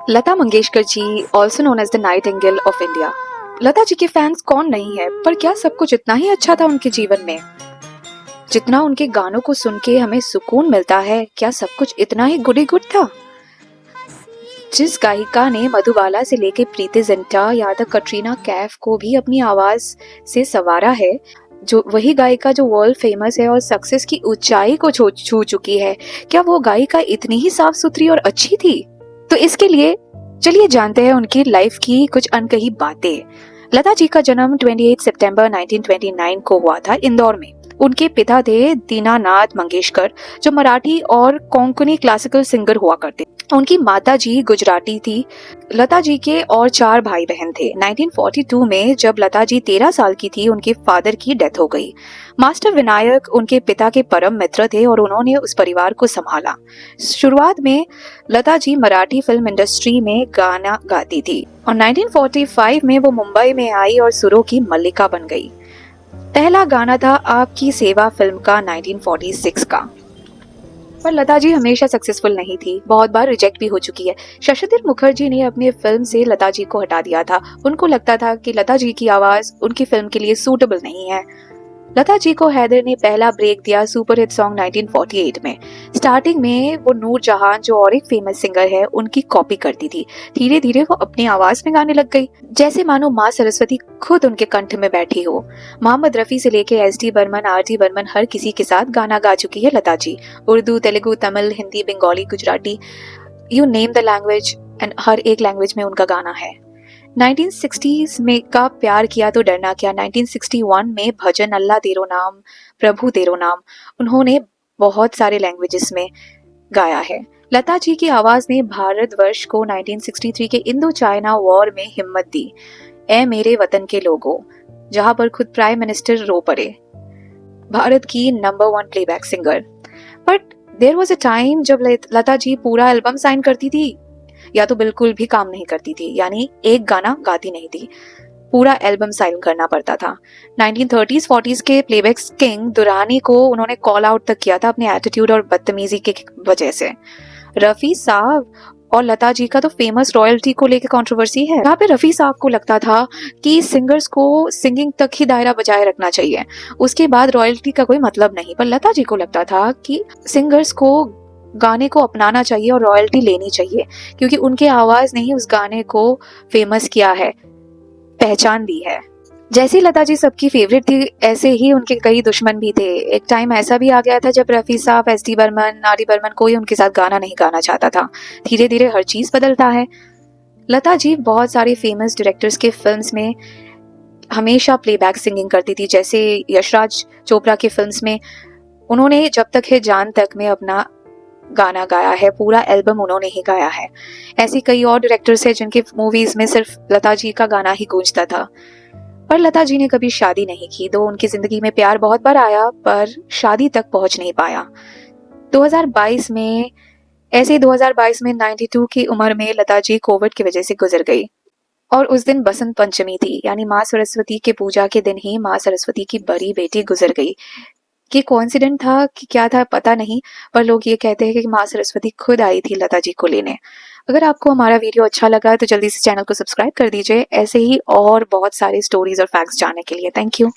Lata Mangeshkar ji, also known as the nightingale of India. Lata ji के fans कौन नहीं है, पर क्या सब कुछ इतना ही अच्छा था उनके जीवन में? जितना उनके गानों को सुन के हमें सुकून मिलता है, क्या सब कुछ इतना ही गुड था? जिस गायिका ने मधुबाला से लेके प्रीति जिंटा या तक कटरीना कैफ को भी अपनी आवाज से संवारा है, जो वही गायिका जो वर्ल्ड फेमस है और सक्सेस की ऊंचाई को छू चुकी है, क्या वो गायिका इतनी ही साफ सुथरी और अच्छी थी? तो इसके लिए चलिए जानते हैं उनकी लाइफ की कुछ अनकही बातें। लता जी का जन्म 28 सितंबर 1929 को हुआ था इंदौर में। उनके पिता थे दीनानाथ मंगेशकर, जो मराठी और कोंकणी क्लासिकल सिंगर हुआ करते। उनकी माता जी गुजराती थी। लता जी के और 4 भाई बहन थे। 1942 में जब लता जी 13 साल की थी, उनके फादर की डेथ हो गई। मास्टर विनायक उनके पिता के परम मित्र थे और उन्होंने उस परिवार को संभाला। शुरुआत में लता जी मराठी फिल्म इंडस्ट्री में गाना गाती थी और 1945 में वो मुंबई में आई और सुरों की मल्लिका बन गई। पहला गाना था आपकी सेवा फिल्म का 1946 का। पर लता जी हमेशा सक्सेसफुल नहीं थी, बहुत बार रिजेक्ट भी हो चुकी है। शशिधर मुखर्जी ने अपनी फिल्म से लता जी को हटा दिया था। उनको लगता था कि लता जी की आवाज उनकी फिल्म के लिए सूटेबल नहीं है। लता जी को हैदर ने पहला ब्रेक दिया सुपरहिट सॉन्ग 1948 में। स्टार्टिंग में वो नूर जहां, जो और एक फेमस सिंगर है, उनकी कॉपी करती थी। धीरे धीरे वो अपनी आवाज में गाने लग गई, जैसे मानो माँ सरस्वती खुद उनके कंठ में बैठी हो। मोहम्मद रफी से लेके एस.डी. बर्मन, आर.डी. बर्मन, हर किसी के साथ गाना गा चुकी है Lata ji. Urdu, Telugu, Tamil, Hindi, Bengali, Gujarati, you name the language, and हर एक लैंग्वेज में उनका गाना है। 1960s में का प्यार किया तो डरना क्या, 1961 में भजन अल्लाह तेरो नाम, प्रभु तेरो नाम, उन्होंने बहुत सारे लैंग्वेजेस में गाया है। लता जी की आवाज ने भारतवर्ष को 1963 के इंडो चाइना वॉर में हिम्मत दी। ए मेरे वतन के लोगों, जहां पर खुद प्राइम मिनिस्टर रो पड़े। भारत की number 1 playback singer. But there was a time जब लता जी पूरा एल्बम साइन करती थी या तो बिल्कुल भी काम नहीं करती थी, यानी एक गाना गाती नहीं थी, पूरा एल्बम साइन करना पड़ता था। 1930s-40s के प्लेबैक किंग दुरानी को उन्होंने कॉल आउट तक किया था अपने एटीट्यूड और बदतमीजी के वजह से। रफी साहब और लता जी का तो फेमस रॉयल्टी को लेकर कंट्रोवर्सी है। यहाँ पे रफी साहब को लगता था कि सिंगर्स को सिंगिंग तक ही दायरा बजाय रखना चाहिए, उसके बाद रॉयल्टी का कोई मतलब नहीं। पर लता जी को लगता था कि सिंगर्स को गाने को अपनाना चाहिए और रॉयल्टी लेनी चाहिए, क्योंकि उनके आवाज ने ही उस गाने को फेमस किया है, पहचान दी है। जैसी लता जी सबकी फेवरेट थी, ऐसे ही उनके कई दुश्मन भी थे। एक टाइम ऐसा भी आ गया था जब रफी साहब, एस.डी. बर्मन, आर.डी. बर्मन कोई उनके साथ गाना नहीं गाना चाहता था। धीरे धीरे हर चीज बदलता है। लता जी बहुत सारे फेमस डायरेक्टर्स के फिल्म्स में हमेशा प्लेबैक सिंगिंग करती थी, जैसे यशराज चोपड़ा के फिल्म्स में उन्होंने जब तक है जान तक में अपना गाना गाया है, पूरा एल्बम उन्होंने ही गाया है। ऐसी कई और डायरेक्टर्स हैं जिनके मूवीज में सिर्फ लता जी का गाना ही गूंजता था। पर लता जी ने कभी शादी नहीं की, तो उनकी जिंदगी में प्यार बहुत बार आया पर शादी तक पहुंच नहीं पाया। 2022 में 92 की उम्र में लता जी कोविड की वजह से गुजर गई और उस दिन बसंत पंचमी थी, यानी माँ सरस्वती के पूजा के दिन ही माँ सरस्वती की बड़ी बेटी गुजर गई। ये कोइंसिडेंट था कि क्या था पता नहीं, पर लोग ये कहते हैं कि माँ सरस्वती खुद आई थी लता जी को लेने। अगर आपको हमारा वीडियो अच्छा लगा तो जल्दी से चैनल को सब्सक्राइब कर दीजिए, ऐसे ही और बहुत सारे स्टोरीज और फैक्ट्स जानने के लिए। Thank you.